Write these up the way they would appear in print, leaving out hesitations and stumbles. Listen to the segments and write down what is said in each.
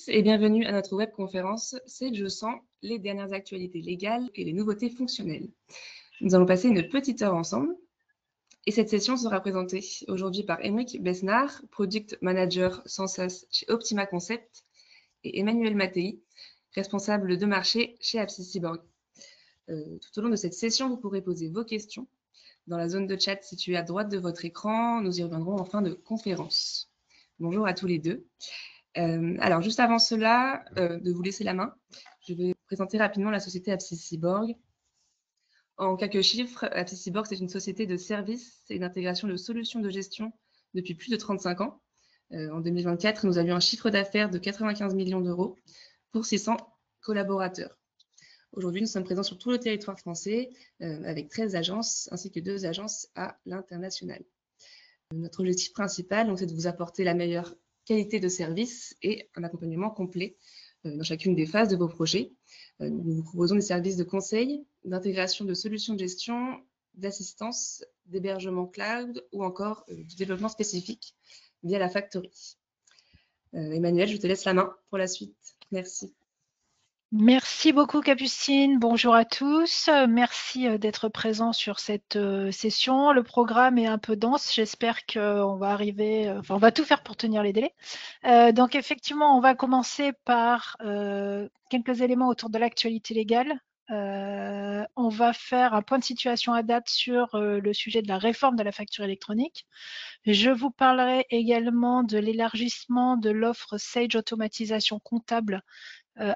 et bienvenue à notre webconférence C'est Je sens, les dernières actualités légales et les nouveautés fonctionnelles. Nous allons passer une petite heure ensemble et cette session sera présentée aujourd'hui par Émeric Besnard, Product Manager Sensas chez Optima Concept, et Emmanuel Mattei, responsable de marché chez Apsicyborg. Tout au long de cette session, vous pourrez poser vos questions dans la zone de chat située à droite de votre écran. Nous y reviendrons en fin de conférence. Bonjour à tous les deux. Alors, juste avant cela, de vous laisser la main, je vais présenter rapidement la société Apsicyborg. En quelques chiffres, Apsicyborg, c'est une société de services et d'intégration de solutions de gestion depuis plus de 35 ans. En 2024, nous avions un chiffre d'affaires de 95 millions d'euros pour 600 collaborateurs. Aujourd'hui, nous sommes présents sur tout le territoire français avec 13 agences ainsi que 2 agences à l'international. Notre objectif principal, c'est de vous apporter la meilleure qualité de service et un accompagnement complet dans chacune des phases de vos projets. Nous vous proposons des services de conseil, d'intégration de solutions de gestion, d'assistance, d'hébergement cloud ou encore du développement spécifique via la factory. Emmanuel, je te laisse la main pour la suite. Merci. Merci beaucoup Capucine, bonjour à tous, merci d'être présent sur cette session. Le programme est un peu dense, j'espère qu'on va arriver, on va tout faire pour tenir les délais. Donc effectivement, on va commencer par quelques éléments autour de l'actualité légale. On va faire un point de situation à date sur le sujet de la réforme de la facture électronique. Je vous parlerai également de l'élargissement de l'offre Sage Automatisation comptable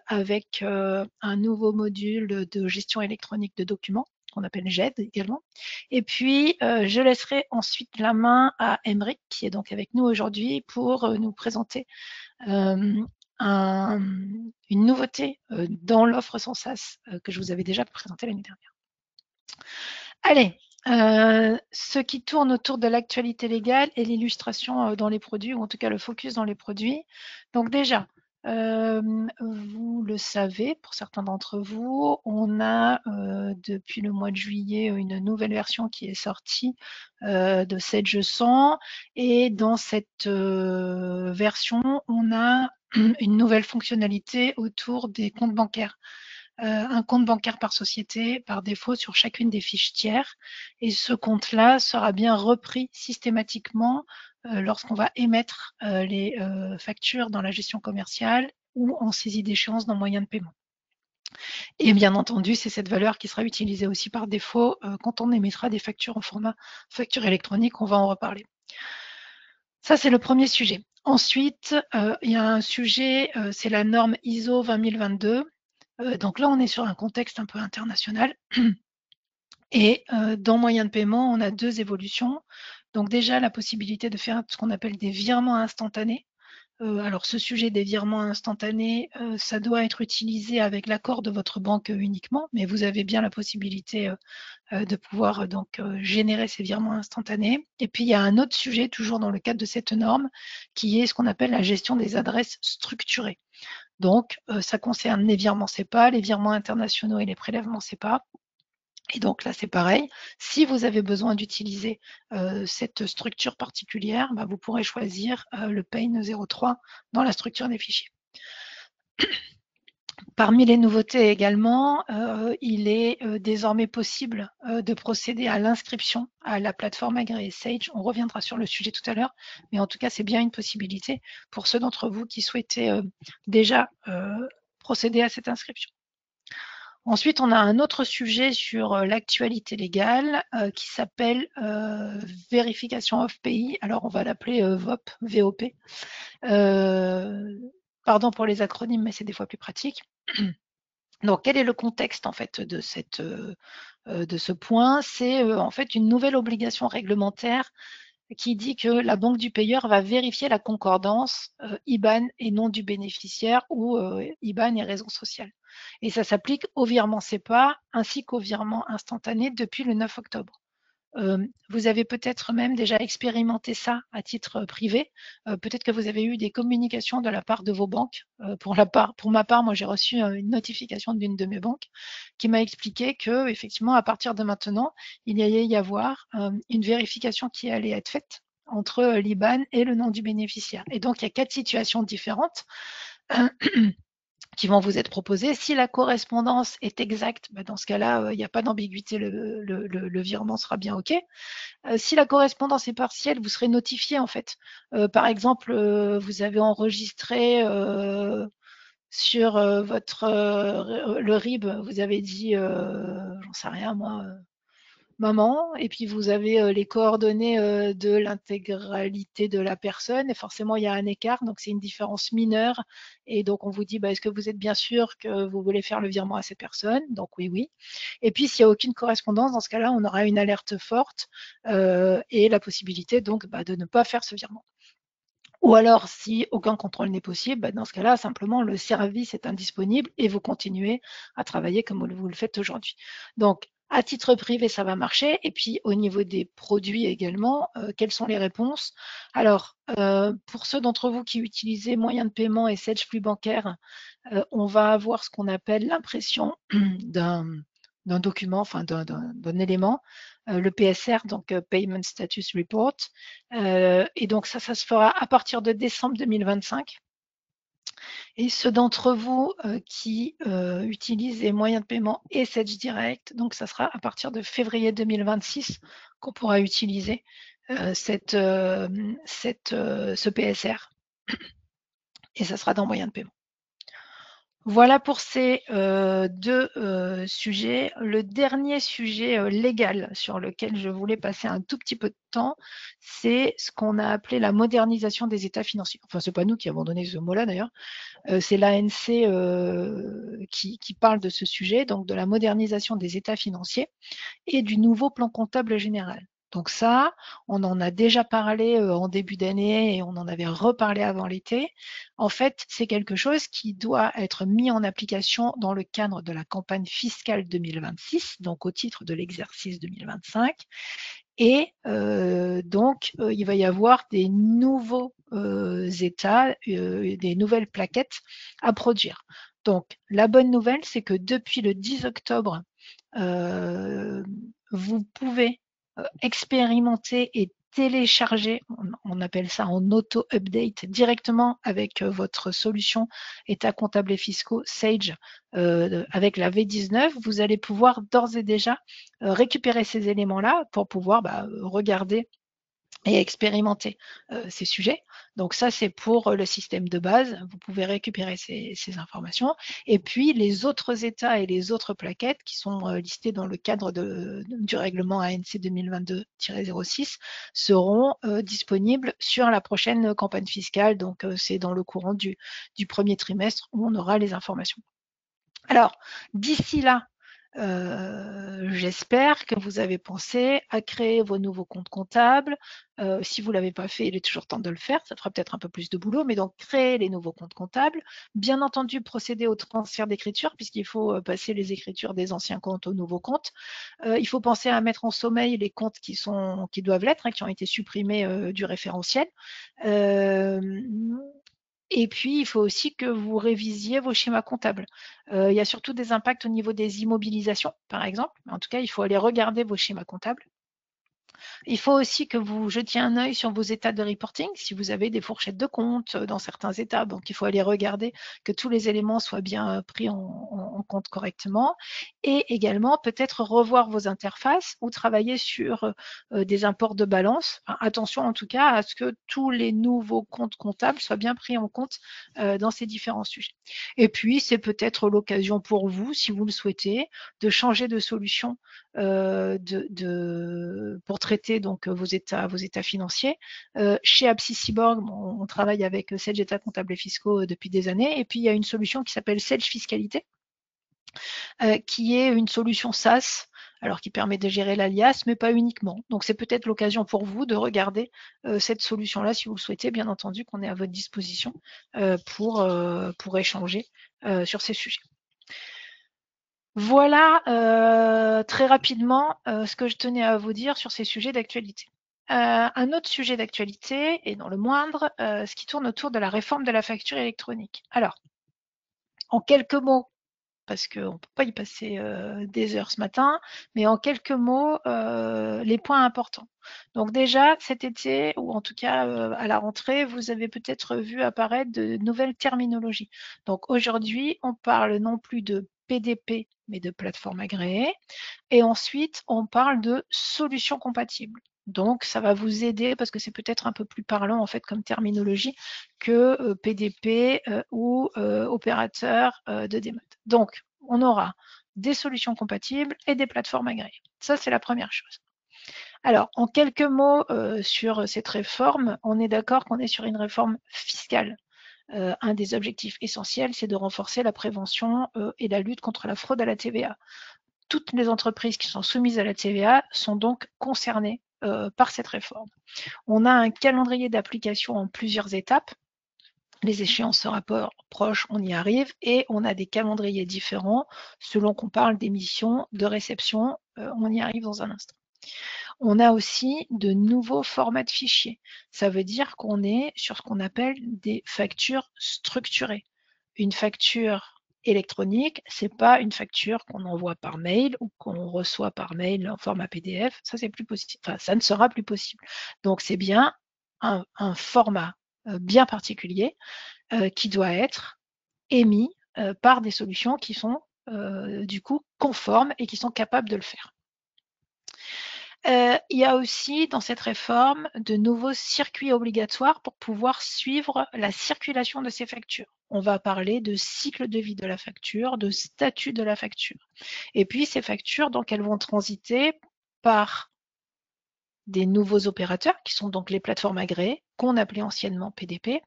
avec un nouveau module de gestion électronique de documents qu'on appelle GED également. Et puis, je laisserai ensuite la main à Émeric, qui est donc avec nous aujourd'hui, pour nous présenter une nouveauté dans l'offre Sensas que je vous avais déjà présenté l'année dernière. Allez, ce qui tourne autour de l'actualité légale et l'illustration dans les produits, ou en tout cas le focus dans les produits. Donc déjà, vous le savez, pour certains d'entre vous, on a depuis le mois de juillet une nouvelle version qui est sortie de Sage Je sens, et dans cette version, on a une nouvelle fonctionnalité autour des comptes bancaires. Un compte bancaire par société par défaut sur chacune des fiches tiers, et ce compte-là sera bien repris systématiquement lorsqu'on va émettre les factures dans la gestion commerciale ou en saisie d'échéance dans moyen de paiement. Et bien entendu, c'est cette valeur qui sera utilisée aussi par défaut quand on émettra des factures en format facture électronique. On va en reparler. Ça, c'est le premier sujet. Ensuite, il y a un sujet, c'est la norme ISO 20022. Donc là, on est sur un contexte un peu international. Et dans moyen de paiement, on a 2 évolutions. Donc déjà, la possibilité de faire ce qu'on appelle des virements instantanés. Alors ce sujet des virements instantanés, ça doit être utilisé avec l'accord de votre banque uniquement, mais vous avez bien la possibilité de pouvoir donc générer ces virements instantanés. Et puis il y a un autre sujet, toujours dans le cadre de cette norme, qui est ce qu'on appelle la gestion des adresses structurées. Donc ça concerne les virements SEPA, les virements internationaux et les prélèvements SEPA. Et donc là, c'est pareil. Si vous avez besoin d'utiliser cette structure particulière, vous pourrez choisir le PAIN 03 dans la structure des fichiers. Parmi les nouveautés également, il est désormais possible de procéder à l'inscription à la plateforme agréée Sage. On reviendra sur le sujet tout à l'heure, mais en tout cas, c'est bien une possibilité pour ceux d'entre vous qui souhaitaient déjà procéder à cette inscription. Ensuite, on a un autre sujet sur l'actualité légale qui s'appelle vérification of pays. Alors, on va l'appeler VOP, VOP. Pardon pour les acronymes, mais c'est des fois plus pratique. Donc, quel est le contexte en fait de ce point? C'est en fait une nouvelle obligation réglementaire qui dit que la banque du payeur va vérifier la concordance IBAN et nom du bénéficiaire ou IBAN et raison sociale. Et ça s'applique au virement SEPA ainsi qu'au virement instantané depuis le 9 octobre. Vous avez peut-être même déjà expérimenté ça à titre privé. Peut-être que vous avez eu des communications de la part de vos banques. Pour ma part, moi j'ai reçu une notification d'une de mes banques qui m'a expliqué que effectivement à partir de maintenant, il allait y avoir une vérification qui allait être faite entre l'IBAN et le nom du bénéficiaire. Et donc il y a 4 situations différentes. qui vont vous être proposés. Si la correspondance est exacte, dans ce cas-là, il n'y a pas d'ambiguïté, le virement sera bien OK. Si la correspondance est partielle, vous serez notifié en fait. Par exemple, vous avez enregistré sur le RIB, vous avez dit, j'en sais rien moi, maman, et puis vous avez les coordonnées de l'intégralité de la personne, et forcément il y a un écart, donc c'est une différence mineure, et donc on vous dit est-ce que vous êtes bien sûr que vous voulez faire le virement à cette personne? Donc oui, oui. Et puis s'il n'y a aucune correspondance, dans ce cas-là, on aura une alerte forte et la possibilité donc de ne pas faire ce virement. Ou alors, si aucun contrôle n'est possible, dans ce cas-là, simplement le service est indisponible et vous continuez à travailler comme vous le faites aujourd'hui. Donc, à titre privé, ça va marcher. Et puis, au niveau des produits également, quelles sont les réponses? Alors, pour ceux d'entre vous qui utilisez moyens de paiement et Sage Flux bancaire, on va avoir ce qu'on appelle l'impression d'un document, enfin d'un élément, le PSR, donc Payment Status Report. Et donc ça se fera à partir de décembre 2025. Et ceux d'entre vous qui utilisent les moyens de paiement et Sage Direct, donc ça sera à partir de février 2026 qu'on pourra utiliser ce PSR. Et ça sera dans moyens de paiement. Voilà pour ces deux sujets. Le dernier sujet légal sur lequel je voulais passer un tout petit peu de temps, c'est ce qu'on a appelé la modernisation des états financiers. Enfin, c'est pas nous qui avons donné ce mot-là d'ailleurs. C'est l'ANC qui parle de ce sujet, donc de la modernisation des états financiers et du nouveau plan comptable général. Donc ça, on en a déjà parlé en début d'année et on en avait reparlé avant l'été. En fait, c'est quelque chose qui doit être mis en application dans le cadre de la campagne fiscale 2026, donc au titre de l'exercice 2025. Et donc, il va y avoir des nouveaux états, des nouvelles plaquettes à produire. Donc, la bonne nouvelle, c'est que depuis le 10 octobre, vous pouvez expérimenter et télécharger, on appelle ça en auto-update, directement avec votre solution état comptable et fiscaux Sage avec la V19, vous allez pouvoir d'ores et déjà récupérer ces éléments-là pour pouvoir regarder et expérimenter ces sujets. Donc ça, c'est pour le système de base. Vous pouvez récupérer ces informations. Et puis, les autres états et les autres plaquettes qui sont listées dans le cadre du règlement ANC 2022-06 seront disponibles sur la prochaine campagne fiscale. Donc, c'est dans le courant du premier trimestre où on aura les informations. Alors, d'ici là, j'espère que vous avez pensé à créer vos nouveaux comptes comptables. Si vous ne l'avez pas fait, il est toujours temps de le faire. Ça fera peut-être un peu plus de boulot, mais donc créer les nouveaux comptes comptables. Bien entendu, procéder au transfert d'écriture, puisqu'il faut passer les écritures des anciens comptes aux nouveaux comptes. Il faut penser à mettre en sommeil les comptes qui doivent l'être, qui ont été supprimés du référentiel. Et puis, il faut aussi que vous révisiez vos schémas comptables. Il y a surtout des impacts au niveau des immobilisations, par exemple. En tout cas, il faut aller regarder vos schémas comptables. Il faut aussi que vous jetiez un œil sur vos états de reporting, si vous avez des fourchettes de compte dans certains états. Donc, il faut aller regarder que tous les éléments soient bien pris en compte correctement. Et également, peut-être revoir vos interfaces ou travailler sur des imports de balance. Enfin, attention en tout cas à ce que tous les nouveaux comptes comptables soient bien pris en compte dans ces différents sujets. Et puis, c'est peut-être l'occasion pour vous, si vous le souhaitez, de changer de solution pour traiter donc vos états financiers. Chez Apsis Cyborg, on travaille avec Sage État comptable et fiscaux depuis des années. Et puis, il y a une solution qui s'appelle Sage Fiscalité, qui est une solution SaaS, alors qui permet de gérer l'alias, mais pas uniquement. Donc, c'est peut-être l'occasion pour vous de regarder cette solution-là, si vous le souhaitez, bien entendu, qu'on est à votre disposition pour échanger sur ces sujets. Voilà très rapidement ce que je tenais à vous dire sur ces sujets d'actualité. Un autre sujet d'actualité, et non le moindre, ce qui tourne autour de la réforme de la facture électronique. Alors, en quelques mots, parce qu'on ne peut pas y passer des heures ce matin, mais en quelques mots, les points importants. Donc déjà, cet été, ou en tout cas à la rentrée, vous avez peut-être vu apparaître de nouvelles terminologies. Donc aujourd'hui, on parle non plus de PDP, mais de plateforme agréée. Et ensuite, on parle de solutions compatibles. Donc, ça va vous aider parce que c'est peut-être un peu plus parlant en fait comme terminologie que PDP ou opérateur de démat. Donc, on aura des solutions compatibles et des plateformes agréées. Ça, c'est la première chose. Alors, en quelques mots sur cette réforme, on est d'accord qu'on est sur une réforme fiscale. Un des objectifs essentiels, c'est de renforcer la prévention et la lutte contre la fraude à la TVA. Toutes les entreprises qui sont soumises à la TVA sont donc concernées par cette réforme. On a un calendrier d'application en plusieurs étapes. Les échéances se rapprochent, on y arrive, et on a des calendriers différents selon qu'on parle d'émissions, de réception, on y arrive dans un instant. On a aussi de nouveaux formats de fichiers. Ça veut dire qu'on est sur ce qu'on appelle des factures structurées. Une facture électronique, c'est pas une facture qu'on envoie par mail ou qu'on reçoit par mail en format PDF. Ça, c'est plus possible. Enfin, ça ne sera plus possible. Donc, c'est bien un format bien particulier qui doit être émis par des solutions qui sont du coup conformes et qui sont capables de le faire. Il y a aussi dans cette réforme de nouveaux circuits obligatoires pour pouvoir suivre la circulation de ces factures. On va parler de cycle de vie de la facture, de statut de la facture. Et puis ces factures, donc elles vont transiter par des nouveaux opérateurs qui sont donc les plateformes agréées, qu'on appelait anciennement PDP,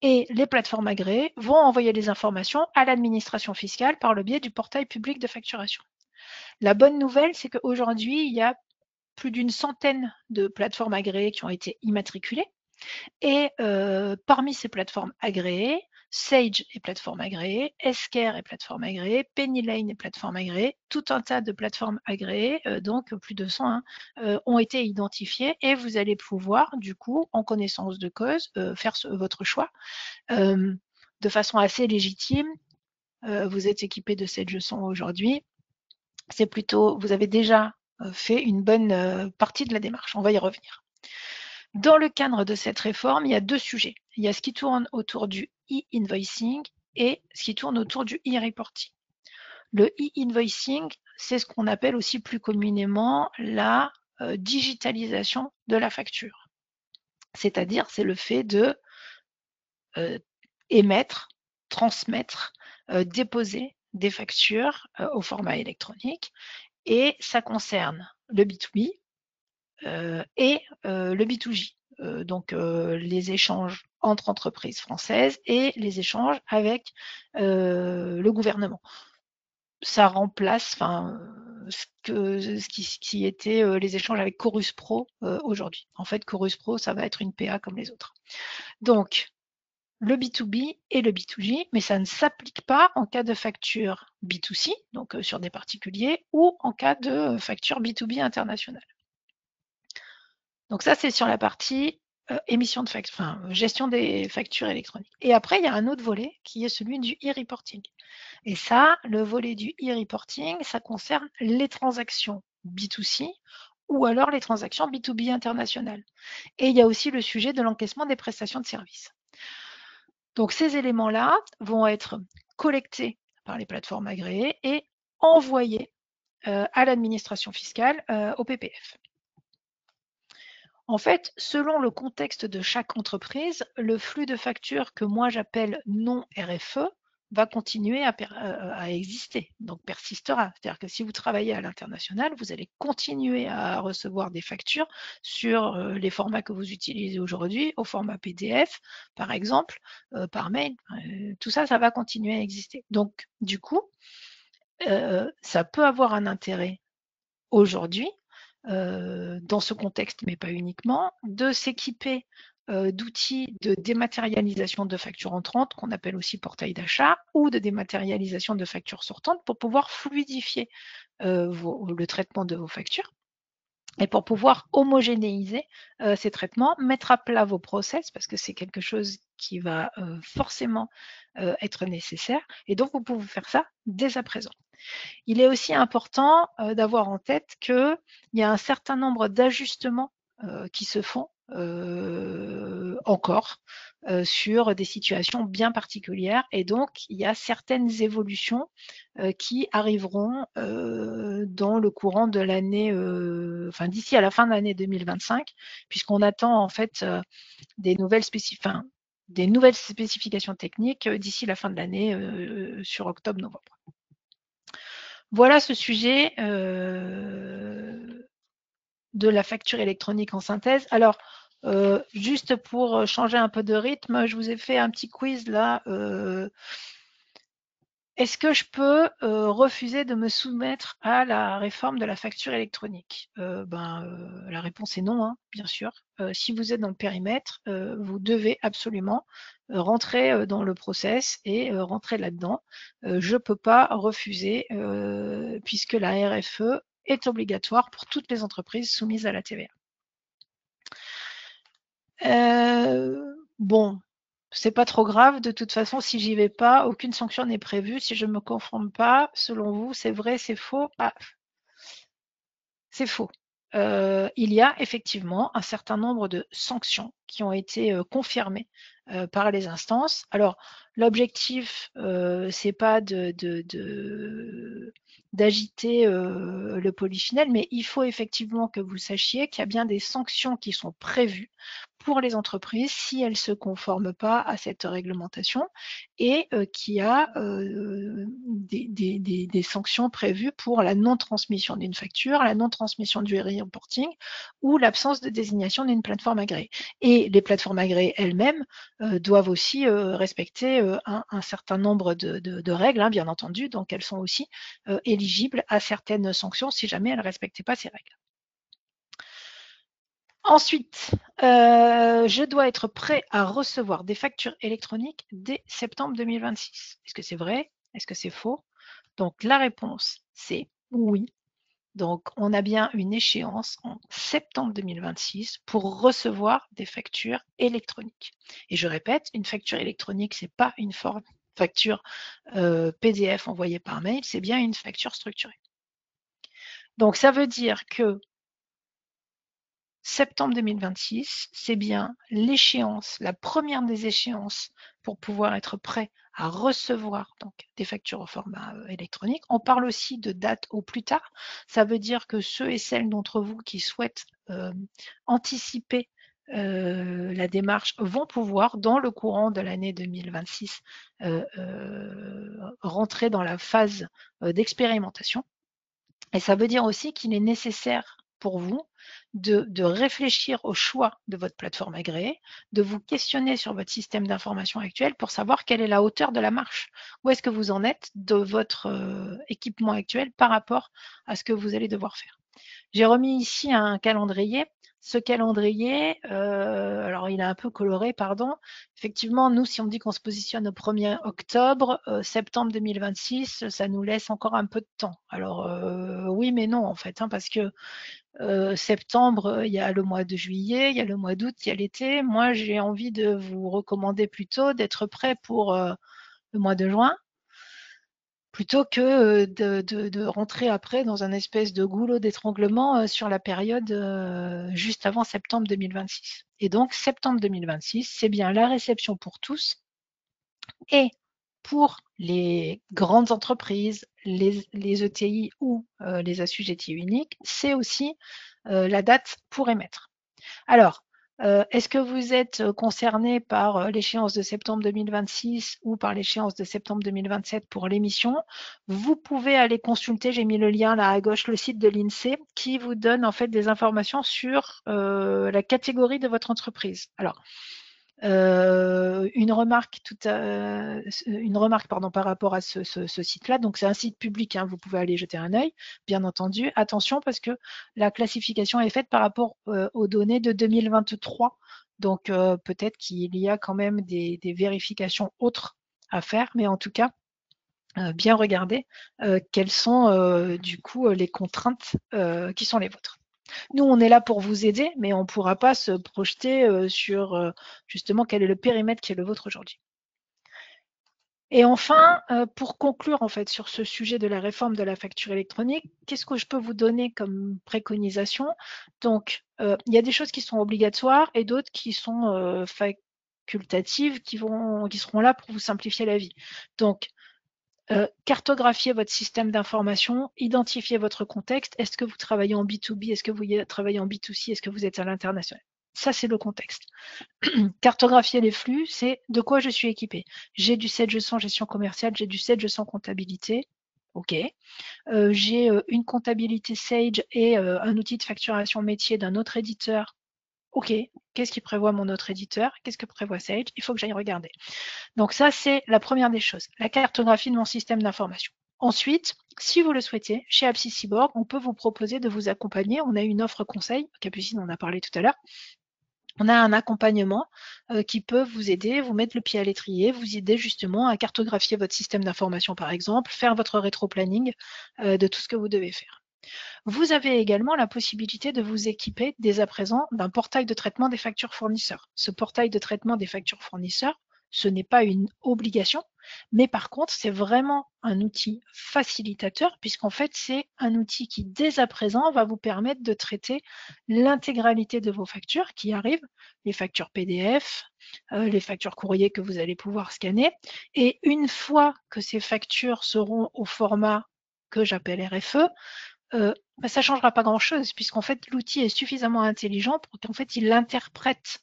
et les plateformes agréées vont envoyer les informations à l'administration fiscale par le biais du portail public de facturation. La bonne nouvelle, c'est qu'aujourd'hui, il y a plus d'une centaine de plateformes agréées qui ont été immatriculées. Et parmi ces plateformes agréées, Sage est plateforme agréée, Esker est plateforme agréée, Pennylane est plateforme agréée, tout un tas de plateformes agréées, donc plus de 100, ont été identifiées et vous allez pouvoir, du coup, en connaissance de cause, faire votre choix de façon assez légitime. Vous êtes équipé de cette leçon aujourd'hui. C'est plutôt, vous avez déjà fait une bonne partie de la démarche. On va y revenir. Dans le cadre de cette réforme, il y a deux sujets. Il y a ce qui tourne autour du e-invoicing et ce qui tourne autour du e-reporting. Le e-invoicing, c'est ce qu'on appelle aussi plus communément la digitalisation de la facture. C'est-à-dire, c'est le fait de émettre, transmettre, déposer des factures au format électronique. Et ça concerne le B2B et le B2J, donc les échanges entre entreprises françaises et les échanges avec le gouvernement. Ça remplace ce qui était les échanges avec Chorus Pro aujourd'hui. En fait, Chorus Pro, ça va être une PA comme les autres. Donc, le B2B et le B2J, mais ça ne s'applique pas en cas de facture B2C, donc sur des particuliers, ou en cas de facture B2B internationale. Donc ça, c'est sur la partie gestion des factures électroniques. Et après, il y a un autre volet qui est celui du e-reporting. Et ça, le volet du e-reporting, ça concerne les transactions B2C ou alors les transactions B2B internationales. Et il y a aussi le sujet de l'encaissement des prestations de services. Donc ces éléments-là vont être collectés par les plateformes agréées et envoyés à l'administration fiscale, au PPF. En fait, selon le contexte de chaque entreprise, le flux de factures que moi j'appelle non RFE va continuer à exister, donc persistera. C'est-à-dire que si vous travaillez à l'international, vous allez continuer à recevoir des factures sur les formats que vous utilisez aujourd'hui, au format PDF, par exemple, par mail. Tout ça, ça va continuer à exister. Donc, du coup, ça peut avoir un intérêt aujourd'hui dans ce contexte, mais pas uniquement, de s'équiper d'outils de dématérialisation de factures entrantes, qu'on appelle aussi portail d'achat, ou de dématérialisation de factures sortantes pour pouvoir fluidifier le traitement de vos factures Et pour pouvoir homogénéiser ces traitements, mettre à plat vos process, parce que c'est quelque chose qui va forcément être nécessaire. Et donc, vous pouvez faire ça dès à présent. Il est aussi important d'avoir en tête qu'il y a un certain nombre d'ajustements qui se font encore sur des situations bien particulières. Et donc, il y a certaines évolutions qui arriveront dans le courant de l'année, enfin d'ici à la fin de l'année 2025, puisqu'on attend en fait des nouvelles spécifications techniques d'ici la fin de l'année sur octobre-novembre. Voilà ce sujet de la facture électronique en synthèse. Alors, juste pour changer un peu de rythme, je vous ai fait un petit quiz là. Est-ce que je peux refuser de me soumettre à la réforme de la facture électronique? La réponse est non, hein, bien sûr. Si vous êtes dans le périmètre, vous devez absolument rentrer dans le process et rentrer là-dedans. Je ne peux pas refuser puisque la RFE est obligatoire pour toutes les entreprises soumises à la TVA. Bon, c'est pas trop grave. De toute façon, si j'y vais pas, aucune sanction n'est prévue. Si je ne me conforme pas, selon vous, c'est vrai, c'est faux? Ah, c'est faux. Il y a effectivement un certain nombre de sanctions qui ont été confirmées par les instances. Alors, l'objectif, c'est pas d'agiter le polyphénol, mais il faut effectivement que vous sachiez qu'il y a bien des sanctions qui sont prévues pour les entreprises si elles ne se conforment pas à cette réglementation et qu'il y a des sanctions prévues pour la non-transmission d'une facture, la non-transmission du reporting ou l'absence de désignation d'une plateforme agréée. Et les plateformes agréées elles-mêmes doivent aussi respecter un certain nombre de règles, hein, bien entendu, donc elles sont aussi éligibles à certaines sanctions si jamais elles ne respectaient pas ces règles. Ensuite, je dois être prêt à recevoir des factures électroniques dès septembre 2026. Est-ce que c'est vrai? Est-ce que c'est faux? Donc, la réponse, c'est oui. Donc, on a bien une échéance en septembre 2026 pour recevoir des factures électroniques. Et je répète, une facture électronique, ce n'est pas une facture PDF envoyée par mail, c'est bien une facture structurée. Donc, ça veut dire que septembre 2026, c'est bien l'échéance, la première des échéances pour pouvoir être prêt à recevoir donc des factures au format électronique. On parle aussi de date au plus tard. Ça veut dire que ceux et celles d'entre vous qui souhaitent anticiper la démarche vont pouvoir, dans le courant de l'année 2026, rentrer dans la phase d'expérimentation. Et ça veut dire aussi qu'il est nécessaire pour vous de réfléchir au choix de votre plateforme agréée, de vous questionner sur votre système d'information actuel pour savoir quelle est la hauteur de la marche. Où est-ce que vous en êtes de votre équipement actuel par rapport à ce que vous allez devoir faire. J'ai remis ici un calendrier. Ce calendrier, alors il est un peu coloré, pardon. Effectivement, nous, si on dit qu'on se positionne au 1er octobre, septembre 2026, ça nous laisse encore un peu de temps. Alors oui, mais non, en fait, hein, parce que septembre, il y a le mois de juillet, il y a le mois d'août, il y a l'été. Moi, j'ai envie de vous recommander plutôt d'être prêt pour le mois de juin, plutôt que de rentrer après dans un espèce de goulot d'étranglement sur la période juste avant septembre 2026. Et donc, septembre 2026, c'est bien la réception pour tous et pour les grandes entreprises, les ETI ou les assujettis uniques, c'est aussi la date pour émettre. Alors, est-ce que vous êtes concerné par l'échéance de septembre 2026 ou par l'échéance de septembre 2027 pour l'émission? Vous pouvez aller consulter, j'ai mis le lien là à gauche, le site de l'INSEE qui vous donne en fait des informations sur la catégorie de votre entreprise. Alors, une remarque par rapport à ce site-là. Donc, c'est un site public, hein, vous pouvez aller jeter un œil, bien entendu. Attention, parce que la classification est faite par rapport aux données de 2023. Donc, peut-être qu'il y a quand même des vérifications autres à faire, mais en tout cas, bien regarder quelles sont du coup les contraintes qui sont les vôtres. Nous, on est là pour vous aider, mais on ne pourra pas se projeter sur justement quel est le périmètre qui est le vôtre aujourd'hui. Et enfin, pour conclure en fait sur ce sujet de la réforme de la facture électronique, qu'est-ce que je peux vous donner comme préconisation? Donc, il y a des choses qui sont obligatoires et d'autres qui sont facultatives, qui seront là pour vous simplifier la vie. Donc, cartographiez votre système d'information, identifiez votre contexte. Est-ce que vous travaillez en B2B? Est-ce que vous travaillez en B2C? Est-ce que vous êtes à l'international? Ça, c'est le contexte. Cartographier les flux, c'est de quoi je suis équipé. J'ai du Sage 100 gestion commerciale, j'ai du Sage 100 comptabilité. OK. J'ai une comptabilité Sage et un outil de facturation métier d'un autre éditeur. OK. Qu'est-ce qui prévoit mon autre éditeur? Qu'est-ce que prévoit Sage? Il faut que j'aille regarder. Donc ça, c'est la première des choses, la cartographie de mon système d'information. Ensuite, si vous le souhaitez, chez Apsys Cyborg, on peut vous proposer de vous accompagner. On a une offre conseil, Capucine en a parlé tout à l'heure. On a un accompagnement qui peut vous aider, vous mettre le pied à l'étrier, vous aider justement à cartographier votre système d'information par exemple, faire votre rétro-planning de tout ce que vous devez faire. Vous avez également la possibilité de vous équiper dès à présent d'un portail de traitement des factures fournisseurs. Ce portail de traitement des factures fournisseurs, ce n'est pas une obligation, mais par contre, c'est vraiment un outil facilitateur puisqu'en fait, c'est un outil qui, dès à présent, va vous permettre de traiter l'intégralité de vos factures qui arrivent, les factures PDF, les factures courrier que vous allez pouvoir scanner. Et une fois que ces factures seront au format que j'appelle RFE, ça ne changera pas grand-chose puisqu'en fait, l'outil est suffisamment intelligent pour qu'en fait, il interprète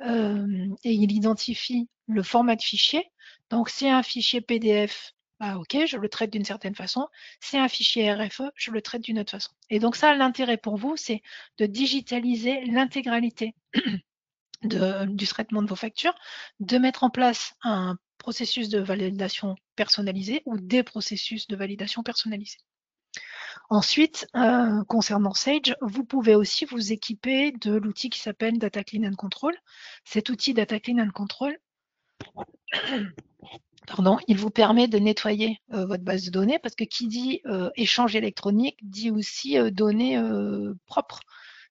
et il identifie le format de fichier. Donc, c'est un fichier PDF, bah, OK, je le traite d'une certaine façon. C'est un fichier RFE, je le traite d'une autre façon. Et donc ça, l'intérêt pour vous, c'est de digitaliser l'intégralité du traitement de vos factures, de mettre en place un processus de validation personnalisé ou des processus de validation personnalisés. Ensuite, concernant Sage, vous pouvez aussi vous équiper de l'outil qui s'appelle Data Clean and Control. Cet outil Data Clean and Control, pardon, il vous permet de nettoyer votre base de données parce que qui dit échange électronique dit aussi données propres.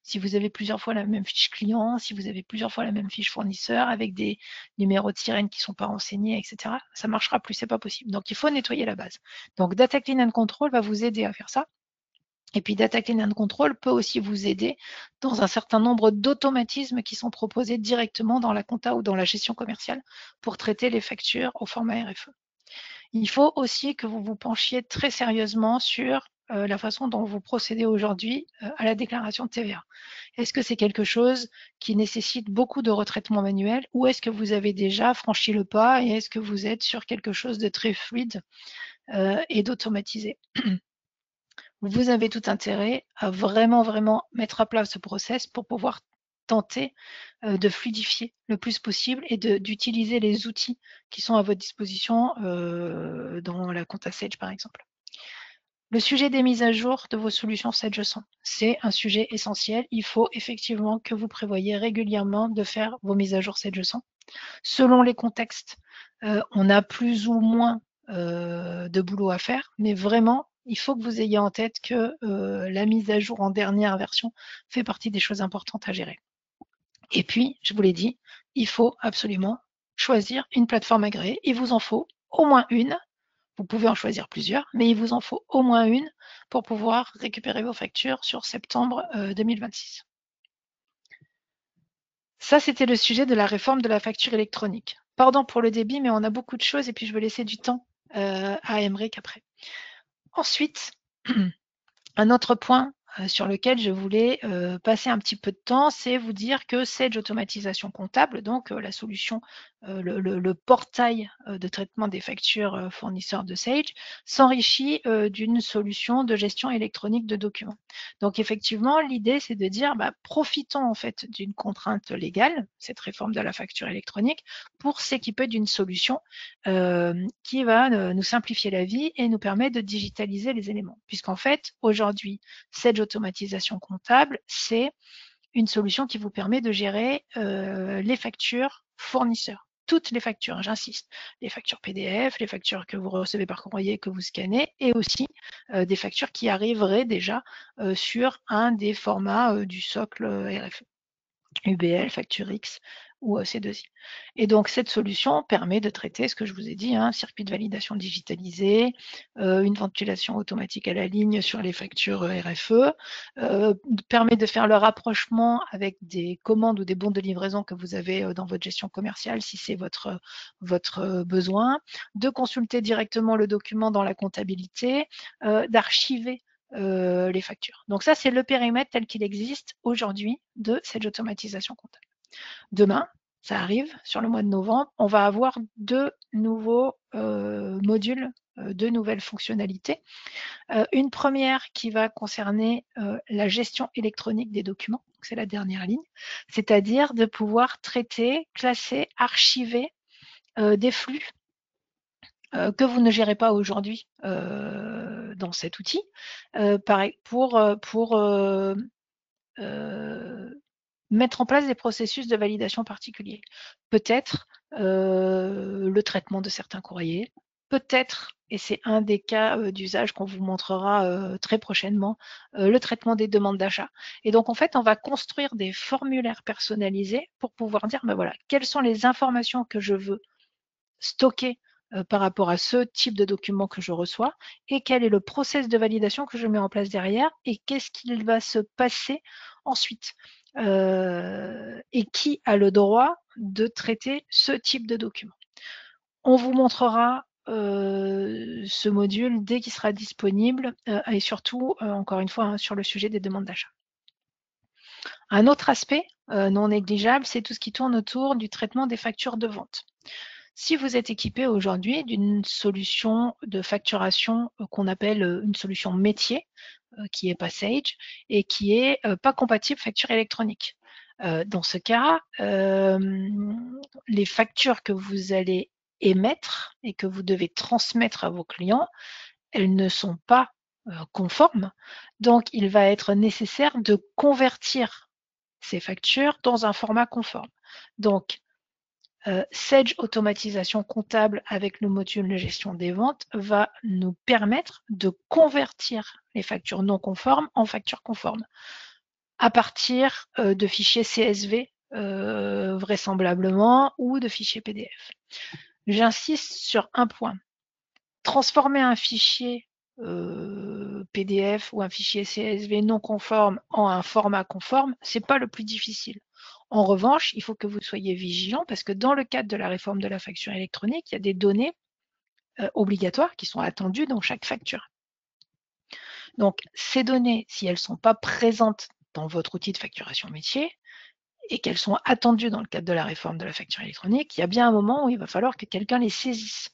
Si vous avez plusieurs fois la même fiche client, si vous avez plusieurs fois la même fiche fournisseur avec des numéros de sirène qui ne sont pas renseignés, etc., ça ne marchera plus, c'est pas possible. Donc, il faut nettoyer la base. Donc, Data Clean and Control va vous aider à faire ça. Et puis Data Clean and Control peut aussi vous aider dans un certain nombre d'automatismes qui sont proposés directement dans la compta ou dans la gestion commerciale pour traiter les factures au format RFE. Il faut aussi que vous vous penchiez très sérieusement sur la façon dont vous procédez aujourd'hui à la déclaration de TVA. Est-ce que c'est quelque chose qui nécessite beaucoup de retraitement manuel ou est-ce que vous avez déjà franchi le pas et est-ce que vous êtes sur quelque chose de très fluide et d'automatisé? Vous avez tout intérêt à vraiment mettre à plat ce process pour pouvoir tenter de fluidifier le plus possible et d'utiliser les outils qui sont à votre disposition dans la compta Sage par exemple. Le sujet des mises à jour de vos solutions Sage 100, c'est un sujet essentiel. Il faut effectivement que vous prévoyez régulièrement de faire vos mises à jour Sage 100. Selon les contextes, on a plus ou moins de boulot à faire, mais vraiment, il faut que vous ayez en tête que la mise à jour en dernière version fait partie des choses importantes à gérer. Et puis, je vous l'ai dit, il faut absolument choisir une plateforme agréée. Il vous en faut au moins une. Vous pouvez en choisir plusieurs, mais il vous en faut au moins une pour pouvoir récupérer vos factures sur septembre 2026. Ça, c'était le sujet de la réforme de la facture électronique. Pardon pour le débit, mais on a beaucoup de choses et puis je veux laisser du temps à Emeric après. Ensuite, un autre point sur lequel je voulais passer un petit peu de temps, c'est vous dire que Sage Automatisation Comptable, donc la solution, le portail de traitement des factures fournisseurs de Sage, s'enrichit d'une solution de gestion électronique de documents. Donc effectivement, l'idée, c'est de dire, profitons en fait d'une contrainte légale, cette réforme de la facture électronique, pour s'équiper d'une solution qui va nous simplifier la vie et nous permettre de digitaliser les éléments. Puisqu'en fait, aujourd'hui, Sage Automatisation Comptable, c'est une solution qui vous permet de gérer les factures fournisseurs. toutes les factures, j'insiste, les factures PDF, les factures que vous recevez par courrier, que vous scannez, et aussi des factures qui arriveraient déjà sur un des formats du socle RFE, UBL, FactureX ou C2I. Et donc, cette solution permet de traiter ce que je vous ai dit, circuit de validation digitalisé, une ventilation automatique à la ligne sur les factures RFE, permet de faire le rapprochement avec des commandes ou des bons de livraison que vous avez dans votre gestion commerciale, si c'est votre besoin, de consulter directement le document dans la comptabilité, d'archiver les factures. Donc ça, c'est le périmètre tel qu'il existe aujourd'hui de cette automatisation comptable. Demain, ça arrive, sur le mois de novembre, on va avoir 2 nouveaux modules, 2 nouvelles fonctionnalités. Une première qui va concerner la gestion électronique des documents, c'est la dernière ligne, c'est-à-dire de pouvoir traiter, classer, archiver des flux que vous ne gérez pas aujourd'hui dans cet outil, pour mettre en place des processus de validation particuliers. Peut-être le traitement de certains courriers, peut-être, et c'est un des cas d'usage qu'on vous montrera très prochainement, le traitement des demandes d'achat. Et donc, en fait, on va construire des formulaires personnalisés pour pouvoir dire, ben voilà, quelles sont les informations que je veux stocker par rapport à ce type de document que je reçois et quel est le process de validation que je mets en place derrière et qu'est-ce qu'il va se passer ensuite et qui a le droit de traiter ce type de document. On vous montrera ce module dès qu'il sera disponible et surtout, encore une fois, sur le sujet des demandes d'achat. Un autre aspect non négligeable, c'est tout ce qui tourne autour du traitement des factures de vente. Si vous êtes équipé aujourd'hui d'une solution de facturation qu'on appelle une solution métier, qui est Passage, et qui est pas compatible facture électronique. Dans ce cas, les factures que vous allez émettre et que vous devez transmettre à vos clients, elles ne sont pas conformes. Donc, il va être nécessaire de convertir ces factures dans un format conforme. Donc, Sage Automatisation Comptable avec le module de gestion des ventes va nous permettre de convertir les factures non conformes en factures conformes à partir de fichiers CSV vraisemblablement ou de fichiers PDF. J'insiste sur un point. Transformer un fichier PDF ou un fichier CSV non conforme en un format conforme, c'est pas le plus difficile. En revanche, il faut que vous soyez vigilant parce que dans le cadre de la réforme de la facture électronique, il y a des données obligatoires qui sont attendues dans chaque facture. Donc, ces données, si elles ne sont pas présentes dans votre outil de facturation métier et qu'elles sont attendues dans le cadre de la réforme de la facture électronique, il y a bien un moment où il va falloir que quelqu'un les saisisse.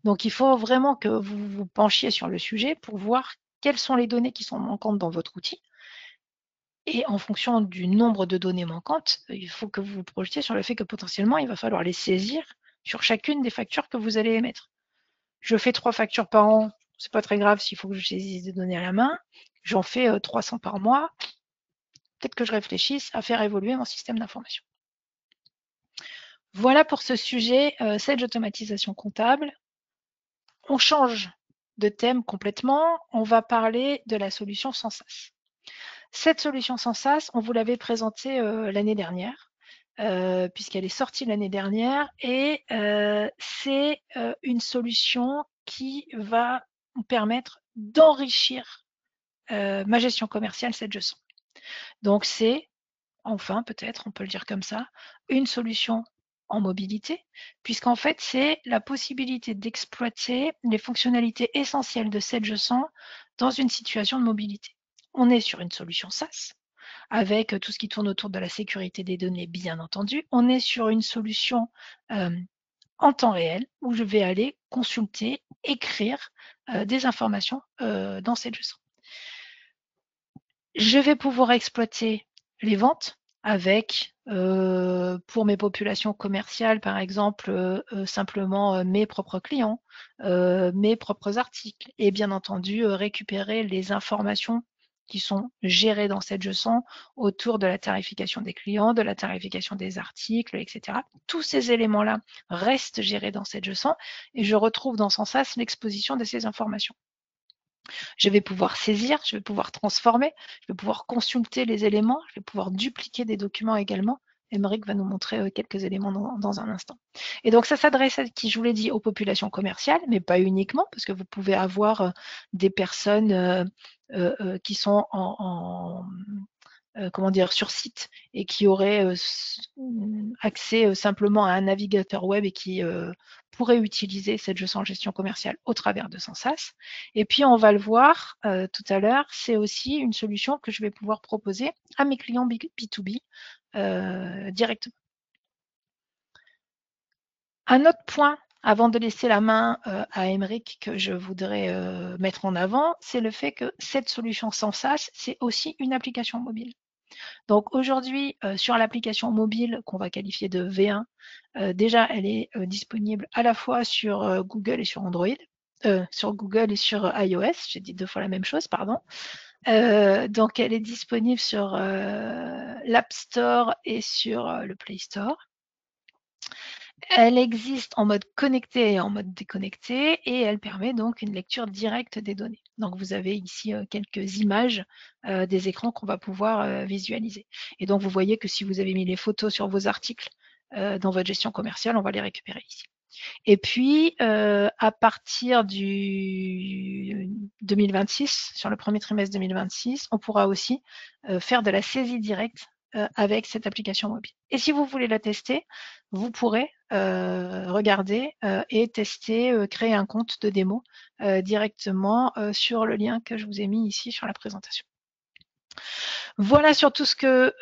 Donc, il faut vraiment que vous vous penchiez sur le sujet pour voir quelles sont les données qui sont manquantes dans votre outil. Et en fonction du nombre de données manquantes, il faut que vous vous projetiez sur le fait que potentiellement, il va falloir les saisir sur chacune des factures que vous allez émettre. Je fais 3 factures par an, c'est pas très grave s'il faut que je saisisse des données à la main. J'en fais 300 par mois. Peut-être que je réfléchisse à faire évoluer mon système d'information. Voilà pour ce sujet, Sage Automatisation Comptable. On change de thème complètement. On va parler de la solution sans sas. Cette solution sans sas, on vous l'avait présentée l'année dernière, puisqu'elle est sortie l'année dernière, et c'est une solution qui va nous permettre d'enrichir ma gestion commerciale 7G100. Donc c'est, enfin peut-être, on peut le dire comme ça, une solution en mobilité, puisqu'en fait c'est la possibilité d'exploiter les fonctionnalités essentielles de 7G100 dans une situation de mobilité. On est sur une solution SaaS, avec tout ce qui tourne autour de la sécurité des données, bien entendu. On est sur une solution en temps réel, où je vais aller consulter, écrire des informations dans 7G100. Je vais pouvoir exploiter les ventes avec, pour mes populations commerciales, par exemple, simplement mes propres clients, mes propres articles et bien entendu récupérer les informations qui sont gérés dans cette Je sens autour de la tarification des clients, de la tarification des articles, etc. Tous ces éléments-là restent gérés dans cette Je sens et je retrouve dans son sas l'exposition de ces informations. Je vais pouvoir saisir, je vais pouvoir transformer, je vais pouvoir consulter les éléments, je vais pouvoir dupliquer des documents également. Émeric va nous montrer quelques éléments dans un instant. Et donc, ça s'adresse à qui, je vous l'ai dit, aux populations commerciales, mais pas uniquement, parce que vous pouvez avoir des personnes qui sont comment dire, sur site et qui auraient accès simplement à un navigateur web et qui pourraient utiliser cette Je sens gestion commerciale au travers de Sensas. Et puis, on va le voir tout à l'heure, c'est aussi une solution que je vais pouvoir proposer à mes clients B2B directement. Un autre point, avant de laisser la main à Émeric, que je voudrais mettre en avant, c'est le fait que cette solution Sensas, c'est aussi une application mobile. Donc aujourd'hui, sur l'application mobile qu'on va qualifier de V1, déjà elle est disponible à la fois sur Google et sur Android, sur Google et sur iOS, j'ai dit 2 fois la même chose, pardon. Donc elle est disponible sur l'App Store et sur le Play Store. Elle existe en mode connecté et en mode déconnecté et elle permet donc une lecture directe des données. Donc vous avez ici quelques images des écrans qu'on va pouvoir visualiser. Et donc vous voyez que si vous avez mis les photos sur vos articles dans votre gestion commerciale, on va les récupérer ici. Et puis à partir du 2026, sur le premier trimestre 2026, on pourra aussi faire de la saisie directe avec cette application mobile. Et si vous voulez la tester, vous pourrez regarder et tester, créer un compte de démo directement sur le lien que je vous ai mis ici sur la présentation. Voilà sur tout ce que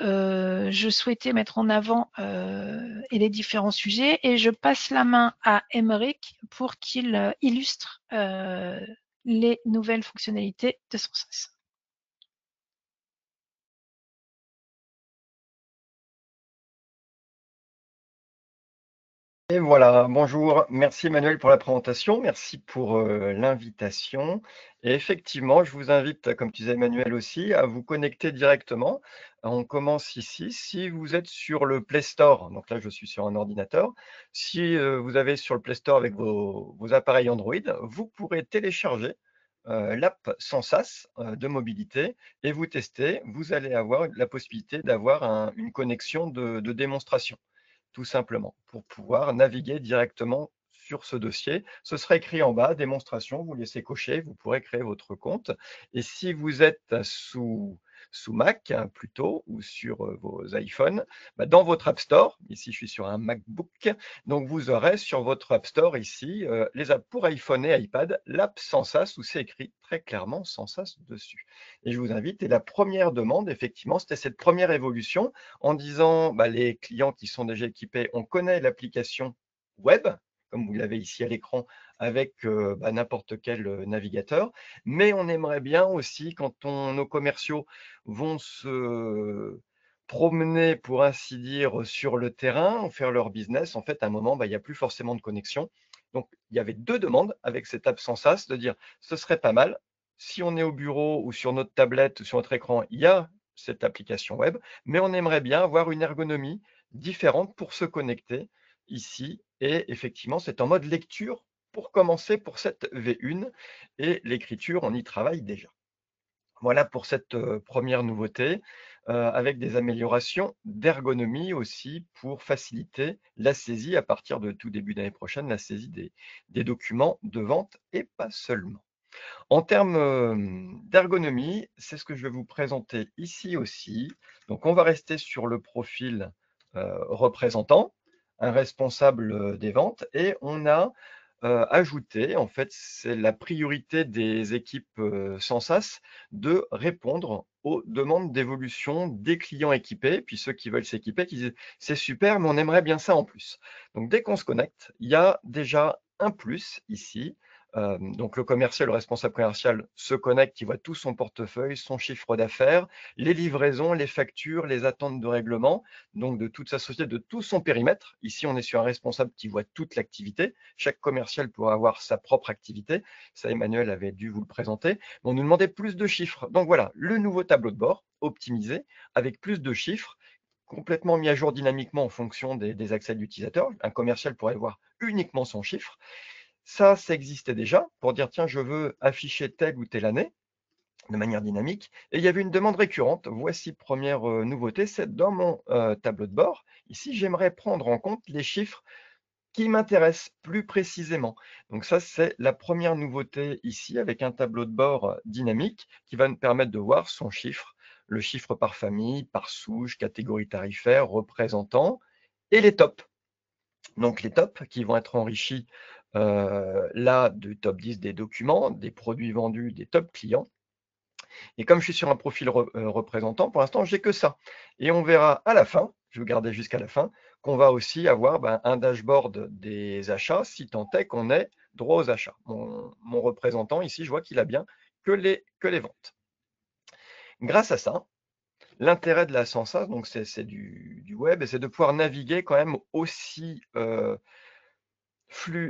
je souhaitais mettre en avant et les différents sujets. Et je passe la main à Émeric pour qu'il illustre les nouvelles fonctionnalités de Sensas. Et voilà, bonjour, merci Emmanuel pour la présentation, merci pour l'invitation. Et effectivement, je vous invite, comme tu disais Emmanuel aussi, à vous connecter directement. On commence ici, si vous êtes sur le Play Store, donc là je suis sur un ordinateur, si vous avez sur le Play Store avec vos appareils Android, vous pourrez télécharger l'app Sensas de mobilité et vous tester, vous allez avoir la possibilité d'avoir une connexion de démonstration, tout simplement, pour pouvoir naviguer directement sur ce dossier. Ce sera écrit en bas, démonstration, vous laissez cocher, vous pourrez créer votre compte. Et si vous êtes sous Mac plutôt, ou sur vos iPhones, dans votre App Store, ici je suis sur un MacBook, donc vous aurez sur votre App Store ici, les apps pour iPhone et iPad, l'app Sensas, où c'est écrit très clairement Sensas dessus. Et je vous invite, et la première demande, effectivement, c'était cette première évolution, en disant, les clients qui sont déjà équipés, on connaît l'application web, comme vous l'avez ici à l'écran, avec n'importe quel navigateur, mais on aimerait bien aussi, quand nos commerciaux vont se promener, pour ainsi dire, sur le terrain, faire leur business, en fait, à un moment, il n'y a plus forcément de connexion. Donc, il y avait 2 demandes avec cette app Sensas, de dire, ce serait pas mal, si on est au bureau ou sur notre tablette ou sur notre écran, il y a cette application web, mais on aimerait bien avoir une ergonomie différente pour se connecter ici. Et effectivement, c'est en mode lecture pour commencer pour cette V1 et l'écriture, on y travaille déjà. Voilà pour cette première nouveauté, avec des améliorations d'ergonomie aussi pour faciliter la saisie à partir de tout début d'année prochaine, la saisie des documents de vente et pas seulement. En termes d'ergonomie, c'est ce que je vais vous présenter ici aussi. Donc, on va rester sur le profil représentant, un responsable des ventes, et on a ajouté, en fait, c'est la priorité des équipes Sensas de répondre aux demandes d'évolution des clients équipés, puis ceux qui veulent s'équiper, qui disent « c'est super, mais on aimerait bien ça en plus ». Donc, dès qu'on se connecte, il y a déjà un plus ici, Donc le commercial, le responsable commercial se connecte, il voit tout son portefeuille, son chiffre d'affaires, les livraisons, les factures, les attentes de règlement, donc de toute sa société, de tout son périmètre. Ici, on est sur un responsable qui voit toute l'activité. Chaque commercial pourra avoir sa propre activité. Ça, Emmanuel avait dû vous le présenter. On nous demandait plus de chiffres. Donc voilà, le nouveau tableau de bord optimisé avec plus de chiffres, complètement mis à jour dynamiquement en fonction des accès de l'utilisateur. Un commercial pourrait voir uniquement son chiffre. Ça existait déjà pour dire, tiens, je veux afficher telle ou telle année de manière dynamique. Et il y avait une demande récurrente. Voici première nouveauté, c'est dans mon tableau de bord. Ici, j'aimerais prendre en compte les chiffres qui m'intéressent plus précisément. Donc ça, c'est la première nouveauté ici avec un tableau de bord dynamique qui va nous permettre de voir son chiffre, le chiffre par famille, par souche, catégorie tarifaire, représentant et les tops. Donc les tops qui vont être enrichis là du top 10 des documents, des produits vendus, des top clients. Et comme je suis sur un profil représentant, pour l'instant, j'ai que ça. Et on verra à la fin, je vais garder jusqu'à la fin, qu'on va aussi avoir un dashboard des achats, si tant est qu'on ait droit aux achats. Mon représentant, ici, je vois qu'il a bien que les ventes. Grâce à ça, l'intérêt de la Sensas, donc c'est du web, et c'est de pouvoir naviguer quand même aussi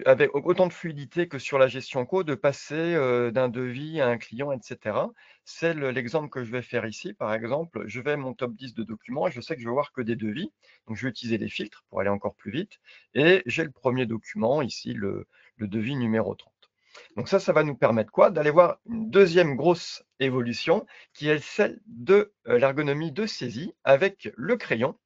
avec autant de fluidité que sur la gestion co, de passer d'un devis à un client, etc. C'est l'exemple que je vais faire ici. Par exemple, je vais mon top 10 de documents et je sais que je vais voir que des devis. Donc, je vais utiliser les filtres pour aller encore plus vite. Et j'ai le premier document, ici, le devis numéro 30. Donc ça va nous permettre quoi? D'aller voir une deuxième grosse évolution qui est celle de l'ergonomie de saisie avec le crayon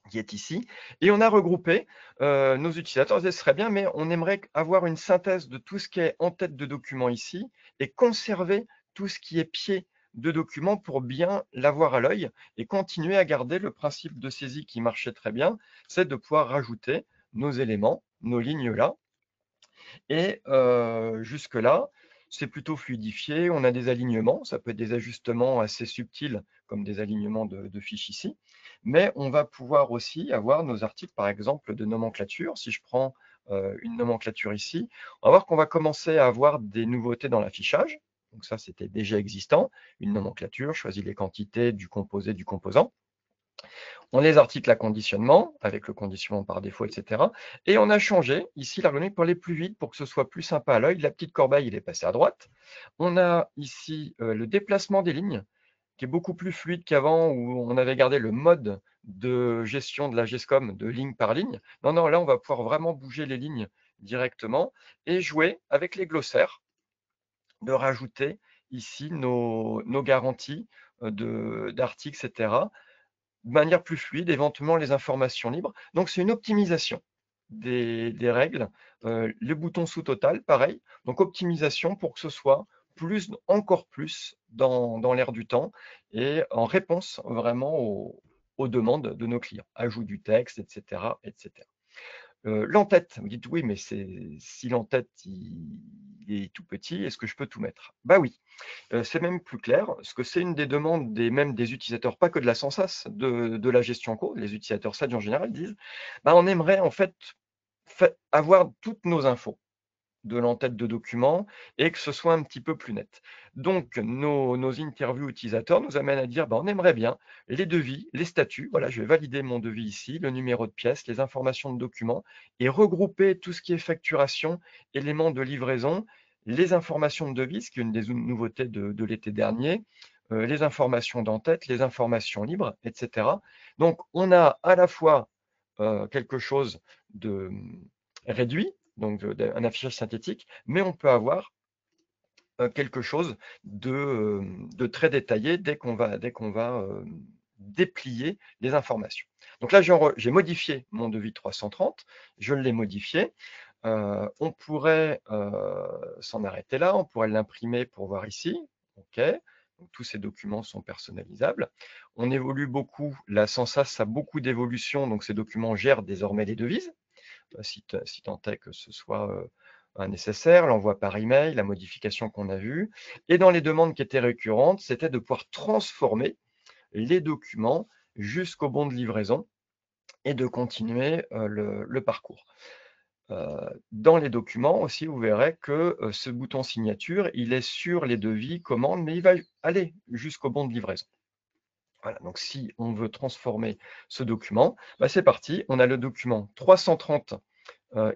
qui est ici. Et on a regroupé nos utilisateurs. Ce serait bien, mais on aimerait avoir une synthèse de tout ce qui est en tête de document ici et conserver tout ce qui est pied de document pour bien l'avoir à l'œil et continuer à garder le principe de saisie qui marchait très bien, c'est de pouvoir rajouter nos éléments, nos lignes là. Et jusque-là, c'est plutôt fluidifié. On a des alignements. Ça peut être des ajustements assez subtils, comme des alignements de fiches ici. Mais on va pouvoir aussi avoir nos articles, par exemple, de nomenclature. Si je prends une nomenclature ici, on va voir qu'on va commencer à avoir des nouveautés dans l'affichage. Donc ça, c'était déjà existant. Une nomenclature, choisis les quantités du composé, du composant. On les articles à conditionnement, avec le conditionnement par défaut, etc. Et on a changé ici l'ergonomie pour aller plus vite, pour que ce soit plus sympa à l'œil. La petite corbeille, il est passé à droite. On a ici le déplacement des lignes, qui est beaucoup plus fluide qu'avant, où on avait gardé le mode de gestion de la GESCOM de ligne par ligne. Non, là, on va pouvoir vraiment bouger les lignes directement et jouer avec les glossaires, de rajouter ici nos garanties d'articles, etc., de manière plus fluide, éventuellement les informations libres. Donc, c'est une optimisation des règles. Le bouton sous total, pareil. Donc, optimisation pour que ce soit encore plus dans l'air du temps et en réponse vraiment aux demandes de nos clients. Ajout du texte, etc. etc. L'entête, vous dites oui, mais si l'entête il est tout petit, est-ce que je peux tout mettre? Bah oui, c'est même plus clair, parce que c'est une des demandes même des utilisateurs, pas que de la Sensas, de la gestion co. Les utilisateurs Sage en général disent, bah, on aimerait en fait avoir toutes nos infos de l'entête de documents et que ce soit un petit peu plus net. Donc, nos interviews utilisateurs nous amènent à dire, bah, on aimerait bien les devis, les statuts, voilà, je vais valider mon devis ici, le numéro de pièce, les informations de documents et regrouper tout ce qui est facturation, éléments de livraison, les informations de devis, ce qui est une des nouveautés de l'été dernier, les informations d'entête, les informations libres, etc. Donc, on a à la fois quelque chose de réduit, donc un affichage synthétique, mais on peut avoir quelque chose de très détaillé dès qu'on va déplier les informations. Donc là, j'ai modifié mon devis 330, je l'ai modifié. On pourrait s'en arrêter là, on pourrait l'imprimer pour voir ici. OK. Donc, tous ces documents sont personnalisables. On évolue beaucoup, la Sensas a beaucoup d'évolutions, donc ces documents gèrent désormais les devises. Si tant est que ce soit nécessaire, l'envoi par email, la modification qu'on a vue. Et dans les demandes qui étaient récurrentes, c'était de pouvoir transformer les documents jusqu'au bon de livraison et de continuer le parcours. dans les documents aussi, vous verrez que ce bouton signature, il est sur les devis, commandes, mais il va aller jusqu'au bon de livraison. Voilà, donc si on veut transformer ce document, bah c'est parti, on a le document 330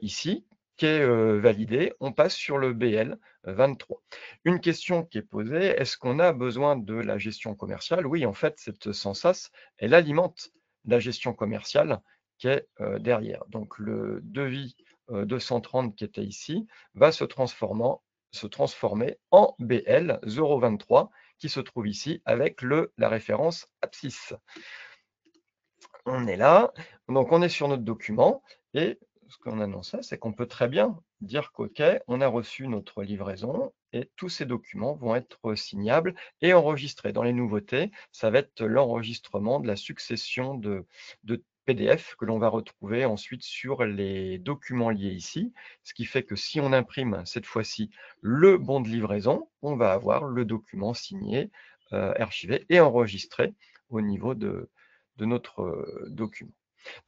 ici, qui est validé, on passe sur le BL 23. Une question qui est posée, est-ce qu'on a besoin de la gestion commerciale? Oui, en fait, cette Sensas, elle alimente la gestion commerciale qui est derrière. Donc le devis 230 qui était ici va se transformer en BL 023 qui se trouve ici avec la référence abscisse. On est là, donc on est sur notre document et ce qu'on annonçait, c'est qu'on peut très bien dire qu'OK, on a reçu notre livraison et tous ces documents vont être signables et enregistrés. Dans les nouveautés, ça va être l'enregistrement de la succession de PDF que l'on va retrouver ensuite sur les documents liés ici, ce qui fait que si on imprime cette fois-ci le bon de livraison, on va avoir le document signé, archivé et enregistré au niveau de notre document.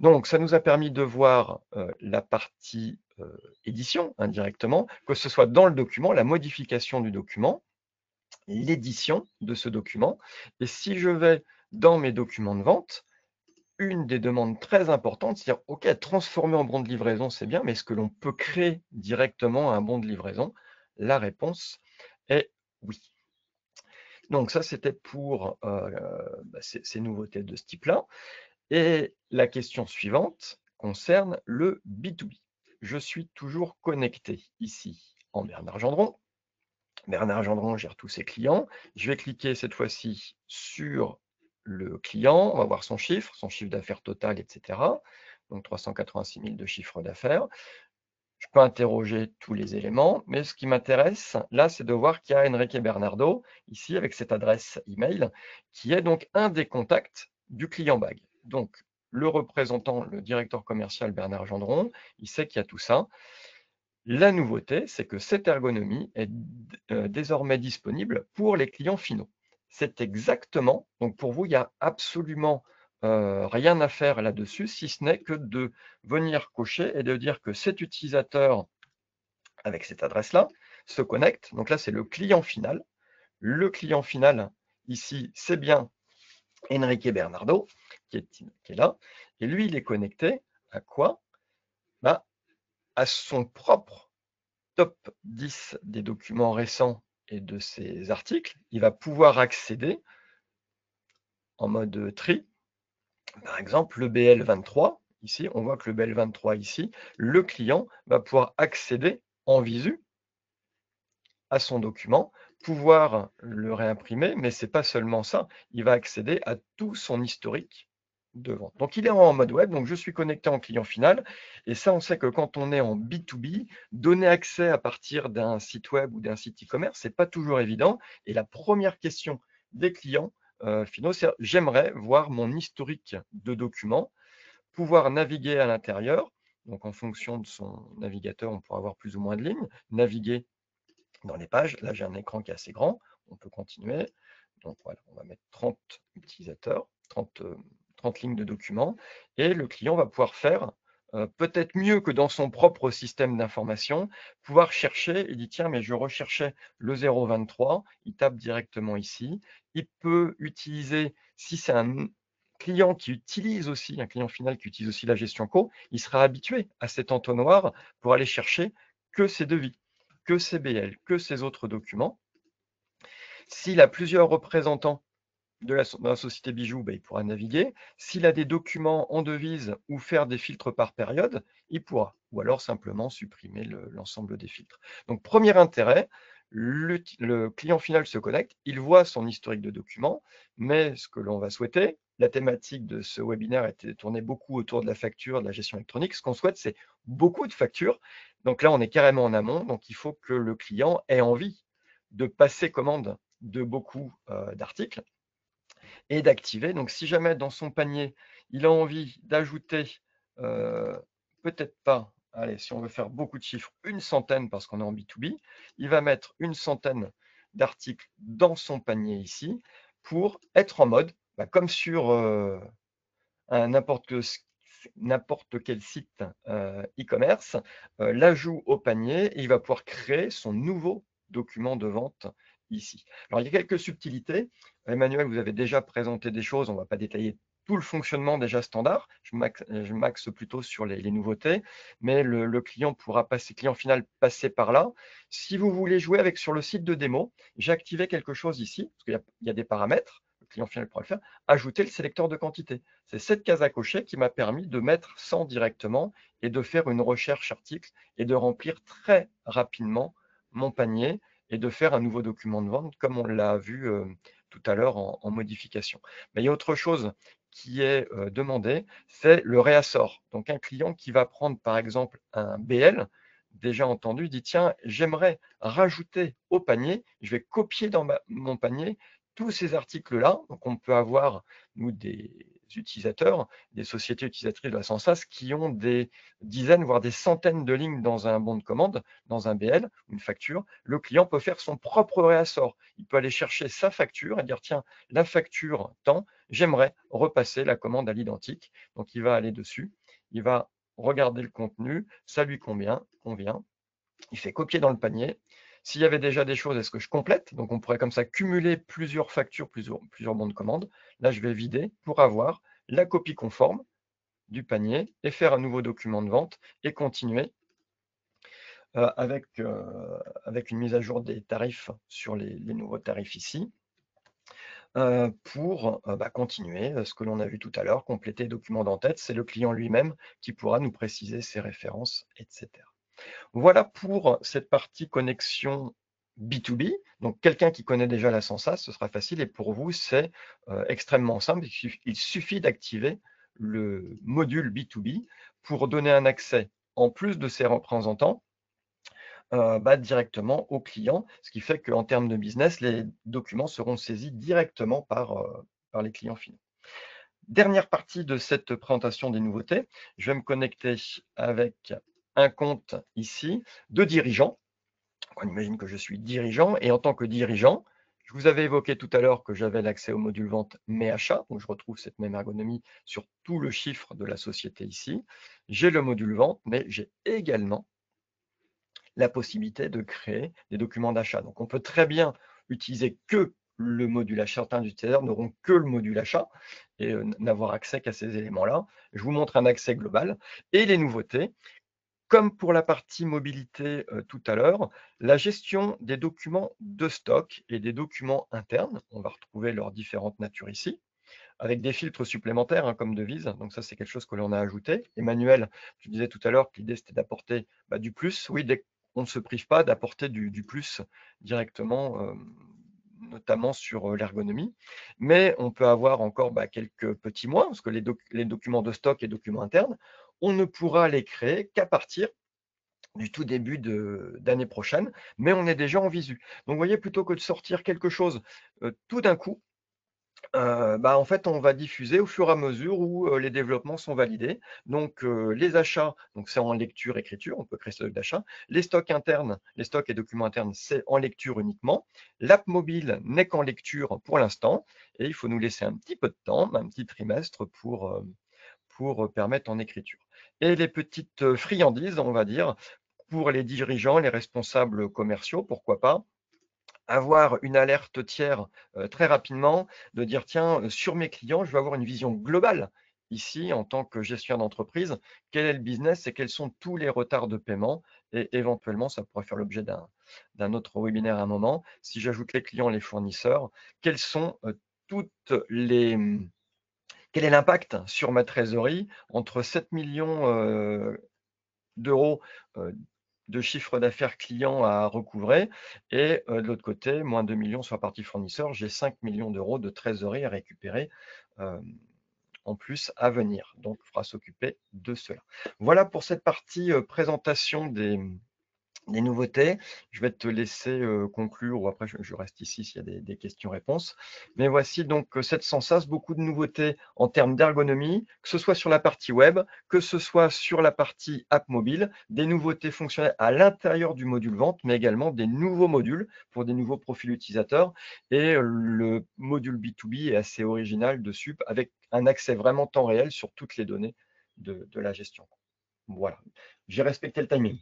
Donc, ça nous a permis de voir la partie édition indirectement, que ce soit dans le document, la modification du document, l'édition de ce document. Et si je vais dans mes documents de vente, une des demandes très importantes, c'est-à-dire, OK, transformer en bon de livraison, c'est bien, mais est-ce que l'on peut créer directement un bon de livraison? La réponse est oui. Donc ça, c'était pour ces nouveautés de ce type-là. Et la question suivante concerne le B2B. Je suis toujours connecté ici en Bernard Gendron. Bernard Gendron gère tous ses clients. Je vais cliquer cette fois-ci sur le client. On va voir son chiffre d'affaires total, etc. Donc 386 000 de chiffre d'affaires. Je peux interroger tous les éléments, mais ce qui m'intéresse, là, c'est de voir qu'il y a Enrique Bernardo, ici, avec cette adresse email, qui est donc un des contacts du client bag. Donc, le représentant, le directeur commercial Bernard Gendron, il sait qu'il y a tout ça. La nouveauté, c'est que cette ergonomie est désormais disponible pour les clients finaux. C'est exactement, donc pour vous, il n'y a absolument rien à faire là-dessus, si ce n'est que de venir cocher et de dire que cet utilisateur, avec cette adresse-là, se connecte. Donc là, c'est le client final. Le client final, ici, c'est bien Enrique Bernardo, qui est là. Et lui, il est connecté à quoi? À son propre top 10 des documents récents et de ses articles. Il va pouvoir accéder en mode tri. Par exemple, le BL23, ici, on voit que le BL23 ici, le client va pouvoir accéder en visu à son document, pouvoir le réimprimer, mais ce n'est pas seulement ça, il va accéder à tout son historique de vente. Donc il est en mode web, donc je suis connecté en client final, et ça on sait que quand on est en B2B, donner accès à partir d'un site web ou d'un site e-commerce, ce n'est pas toujours évident, et la première question des clients finaux, c'est j'aimerais voir mon historique de documents, pouvoir naviguer à l'intérieur, donc en fonction de son navigateur, on pourra avoir plus ou moins de lignes, naviguer dans les pages. Là, j'ai un écran qui est assez grand. On peut continuer. Donc voilà, on va mettre 30 utilisateurs, 30 lignes de documents. Et le client va pouvoir faire peut-être mieux que dans son propre système d'information, pouvoir chercher. Il dit, tiens, mais je recherchais le 023. Il tape directement ici. Il peut utiliser, si c'est un client qui utilise aussi, un client final qui utilise aussi la gestion co, il sera habitué à cet entonnoir pour aller chercher que ses devis, que ces BL, que ces autres documents. S'il a plusieurs représentants de la société Bijou, il pourra naviguer. S'il a des documents en devise ou faire des filtres par période, il pourra. Ou alors simplement supprimer l'ensemble des filtres. Donc, premier intérêt, le client final se connecte, il voit son historique de documents, mais ce que l'on va souhaiter, la thématique de ce webinaire était tournée beaucoup autour de la facture, de la gestion électronique. Ce qu'on souhaite, c'est beaucoup de factures. Donc là, on est carrément en amont. Donc, il faut que le client ait envie de passer commande de beaucoup d'articles et d'activer. Donc, si jamais dans son panier, il a envie d'ajouter, peut-être pas, allez, si on veut faire beaucoup de chiffres, une centaine parce qu'on est en B2B, il va mettre une centaine d'articles dans son panier ici pour être en mode, comme sur n'importe quel site e-commerce, l'ajout au panier, et il va pouvoir créer son nouveau document de vente ici. Alors, il y a quelques subtilités. Emmanuel, vous avez déjà présenté des choses, on ne va pas détailler tout le fonctionnement déjà standard. Je m'axe plutôt sur les nouveautés, mais le client pourra passer, client final, passer par là. Si vous voulez jouer avec sur le site de démo, j'ai activé quelque chose ici, parce qu'il y a des paramètres, le client final pourra le faire, ajouter le sélecteur de quantité. C'est cette case à cocher qui m'a permis de mettre 100 directement et de faire une recherche article et de remplir très rapidement mon panier et de faire un nouveau document de vente comme on l'a vu tout à l'heure en modification. Mais il y a autre chose qui est demandé, c'est le réassort. Donc un client qui va prendre par exemple un BL, déjà entendu, dit tiens, j'aimerais rajouter au panier, je vais copier dans mon panier tous ces articles-là. Donc on peut avoir, nous, des utilisateurs, des sociétés utilisatrices de la Sensas qui ont des dizaines, voire des centaines de lignes dans un bon de commande, dans un BL, une facture. Le client peut faire son propre réassort. Il peut aller chercher sa facture et dire tiens, la facture tant, j'aimerais repasser la commande à l'identique. Donc il va aller dessus, il va regarder le contenu, ça lui convient, il fait copier dans le panier. S'il y avait déjà des choses, est-ce que je complète? Donc on pourrait comme ça cumuler plusieurs factures, plusieurs bons de commande. Là, je vais vider pour avoir la copie conforme du panier et faire un nouveau document de vente et continuer avec une mise à jour des tarifs sur les nouveaux tarifs ici. Pour continuer ce que l'on a vu tout à l'heure, compléter document d'en-tête. C'est le client lui-même qui pourra nous préciser ses références, etc. Voilà pour cette partie connexion B2B. Donc, quelqu'un qui connaît déjà la Sensas, ce sera facile. Et pour vous, c'est extrêmement simple. Il suffit d'activer le module B2B pour donner un accès, en plus de ses représentants, directement au client, ce qui fait qu'en termes de business, les documents seront saisis directement par les clients finaux. Dernière partie de cette présentation des nouveautés, je vais me connecter avec un compte ici de dirigeant. On imagine que je suis dirigeant et en tant que dirigeant, je vous avais évoqué tout à l'heure que j'avais l'accès au module vente mes achats, donc je retrouve cette même ergonomie sur tout le chiffre de la société ici. J'ai le module vente, mais j'ai également la possibilité de créer des documents d'achat. Donc, on peut très bien utiliser que le module achat. Certains utilisateurs n'auront que le module achat et n'avoir accès qu'à ces éléments-là. Je vous montre un accès global et les nouveautés. Comme pour la partie mobilité tout à l'heure, la gestion des documents de stock et des documents internes, on va retrouver leurs différentes natures ici, avec des filtres supplémentaires comme devise. Donc ça, c'est quelque chose que l'on a ajouté. Emmanuel, tu disais tout à l'heure que l'idée, c'était d'apporter du plus. Oui, on ne se prive pas d'apporter du plus directement, notamment sur l'ergonomie. Mais on peut avoir encore quelques petits moins, parce que les documents de stock et documents internes, on ne pourra les créer qu'à partir du tout début d'année prochaine, mais on est déjà en visu. Donc, vous voyez, plutôt que de sortir quelque chose tout d'un coup, en fait, on va diffuser au fur et à mesure où les développements sont validés. Donc, les achats, donc c'est en lecture, écriture, on peut créer stock d'achat. Les stocks internes, les stocks et documents internes, c'est en lecture uniquement. L'app mobile n'est qu'en lecture pour l'instant, et il faut nous laisser un petit peu de temps, un petit trimestre pour permettre en écriture. Et les petites friandises, on va dire, pour les dirigeants, les responsables commerciaux, pourquoi pas, avoir une alerte tiers très rapidement, de dire tiens, sur mes clients, je vais avoir une vision globale ici en tant que gestionnaire d'entreprise, quel est le business et quels sont tous les retards de paiement et éventuellement ça pourrait faire l'objet d'un autre webinaire à un moment. Si j'ajoute les clients, les fournisseurs, quels sont quel est l'impact sur ma trésorerie entre 7 millions d'euros de chiffre d'affaires client à recouvrer et de l'autre côté, moins 2 millions sur la partie fournisseur, j'ai 5 millions d'euros de trésorerie à récupérer en plus à venir. Donc, il faudra s'occuper de cela. Voilà pour cette partie présentation des nouveautés. Je vais te laisser conclure ou après je reste ici s'il y a des questions-réponses. Mais voici donc cette Sensas, beaucoup de nouveautés en termes d'ergonomie, que ce soit sur la partie web, que ce soit sur la partie app mobile, des nouveautés fonctionnelles à l'intérieur du module vente, mais également des nouveaux modules pour des nouveaux profils utilisateurs. Et le module B2B est assez original dessus, avec un accès vraiment temps réel sur toutes les données de la gestion. Voilà, j'ai respecté le timing.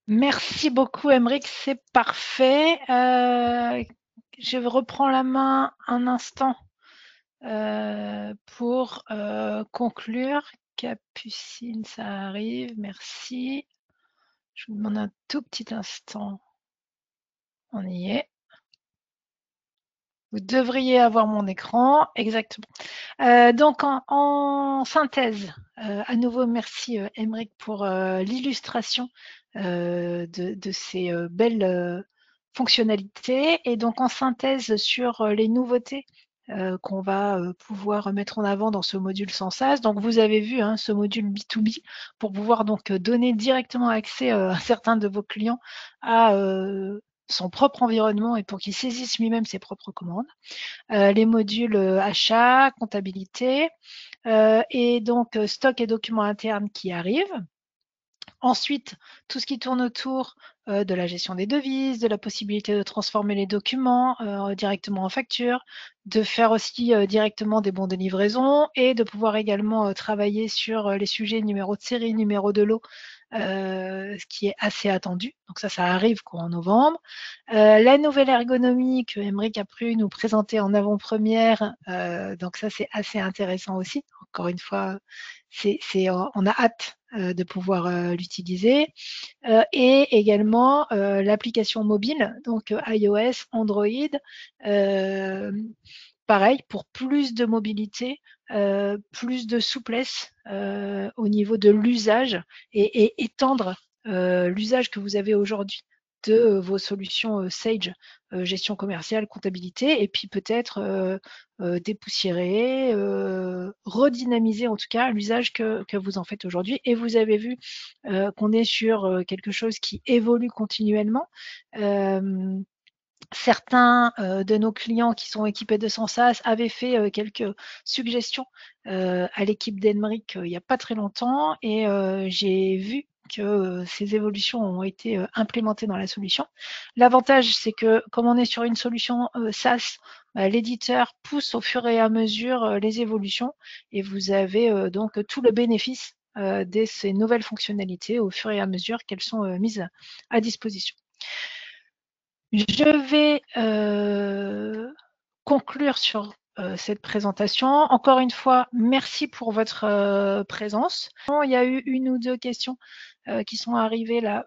Merci beaucoup, Emeric, c'est parfait. Je reprends la main un instant pour conclure. Capucine, ça arrive, merci. Je vous demande un tout petit instant. On y est. Vous devriez avoir mon écran, exactement. Donc en synthèse, à nouveau merci Emeric pour l'illustration de ces belles fonctionnalités. Et donc en synthèse sur les nouveautés qu'on va pouvoir mettre en avant dans ce module sans sas. Donc vous avez vu ce module B2B pour pouvoir donc donner directement accès à certains de vos clients à son propre environnement et pour qu'il saisisse lui-même ses propres commandes. Les modules achat, comptabilité et donc stock et documents internes qui arrivent. Ensuite, tout ce qui tourne autour de la gestion des devises, de la possibilité de transformer les documents directement en facture, de faire aussi directement des bons de livraison et de pouvoir également travailler sur les sujets numéro de série, numéro de lot, ce qui est assez attendu. Donc ça arrive courant novembre. La nouvelle ergonomie que Emeric a pu nous présenter en avant-première, donc ça c'est assez intéressant aussi. Encore une fois, on a hâte de pouvoir l'utiliser. Et également l'application mobile, donc iOS, Android, pareil, pour plus de mobilité, plus de souplesse au niveau de l'usage et étendre l'usage que vous avez aujourd'hui de vos solutions Sage, gestion commerciale, comptabilité, et puis peut-être dépoussiérer, redynamiser en tout cas l'usage que vous en faites aujourd'hui. Et vous avez vu qu'on est sur quelque chose qui évolue continuellement. Certains de nos clients qui sont équipés de Sensas avaient fait quelques suggestions à l'équipe d'Emeric il n'y a pas très longtemps et j'ai vu que ces évolutions ont été implémentées dans la solution. L'avantage, c'est que comme on est sur une solution SaaS, l'éditeur pousse au fur et à mesure les évolutions et vous avez donc tout le bénéfice de ces nouvelles fonctionnalités au fur et à mesure qu'elles sont mises à disposition. Je vais conclure sur cette présentation. Encore une fois, merci pour votre présence. Il y a eu une ou deux questions qui sont arrivées là,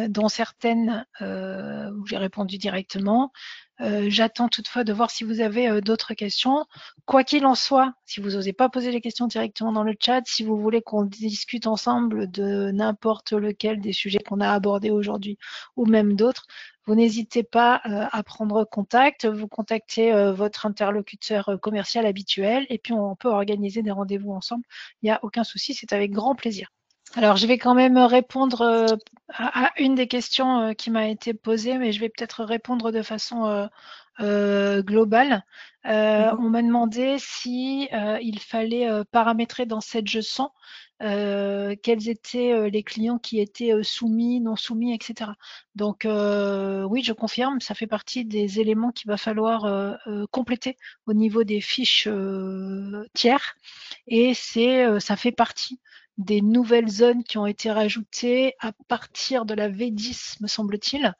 dont certaines où j'ai répondu directement. J'attends toutefois de voir si vous avez d'autres questions. Quoi qu'il en soit, si vous n'osez pas poser les questions directement dans le chat, si vous voulez qu'on discute ensemble de n'importe lequel des sujets qu'on a abordés aujourd'hui ou même d'autres, vous n'hésitez pas à prendre contact, vous contactez votre interlocuteur commercial habituel et puis on peut organiser des rendez-vous ensemble. Il n'y a aucun souci, c'est avec grand plaisir. Alors, je vais quand même répondre à une des questions qui m'a été posée, mais je vais peut-être répondre de façon globale. On m'a demandé si il fallait paramétrer dans Sage 100 quels étaient les clients qui étaient soumis, non soumis, etc. Donc, oui, je confirme, ça fait partie des éléments qu'il va falloir compléter au niveau des fiches tiers. Et ça fait partie des nouvelles zones qui ont été rajoutées à partir de la V10, me semble-t-il.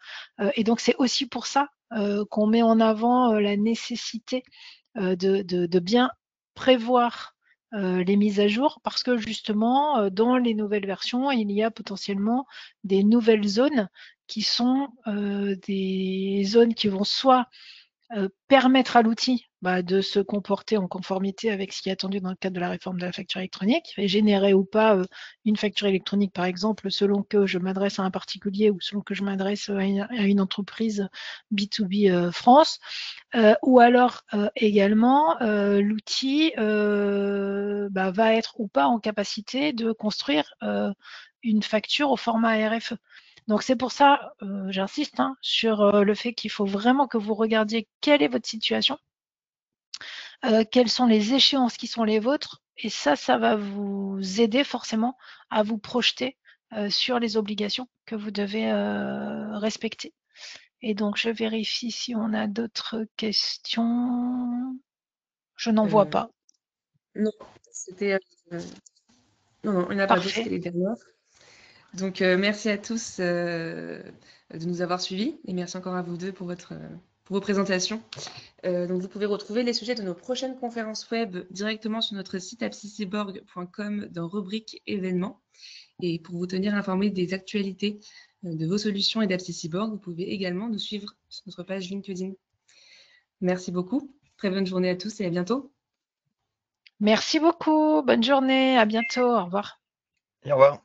Et donc, c'est aussi pour ça qu'on met en avant la nécessité de bien prévoir les mises à jour parce que justement, dans les nouvelles versions, il y a potentiellement des nouvelles zones qui sont des zones qui vont soit permettre à l'outil de se comporter en conformité avec ce qui est attendu dans le cadre de la réforme de la facture électronique, et générer ou pas une facture électronique, par exemple, selon que je m'adresse à un particulier ou selon que je m'adresse à une entreprise B2B France, ou alors également l'outil va être ou pas en capacité de construire une facture au format RFE. Donc c'est pour ça, j'insiste sur le fait qu'il faut vraiment que vous regardiez quelle est votre situation, quelles sont les échéances qui sont les vôtres, et ça va vous aider forcément à vous projeter sur les obligations que vous devez respecter. Et donc je vérifie si on a d'autres questions. Je n'en vois pas. Non, C'était... non, il n'y en a pas d'autres, Parfait. c'était les dernières. Donc, merci à tous de nous avoir suivis et merci encore à vous deux pour vos présentations. Donc, vous pouvez retrouver les sujets de nos prochaines conférences web directement sur notre site apsiciborg.com dans rubrique événements. Et pour vous tenir informé des actualités de vos solutions et d'Apsiciborg, vous pouvez également nous suivre sur notre page LinkedIn. Merci beaucoup. Très bonne journée à tous et à bientôt. Merci beaucoup. Bonne journée. À bientôt. Au revoir. Et au revoir.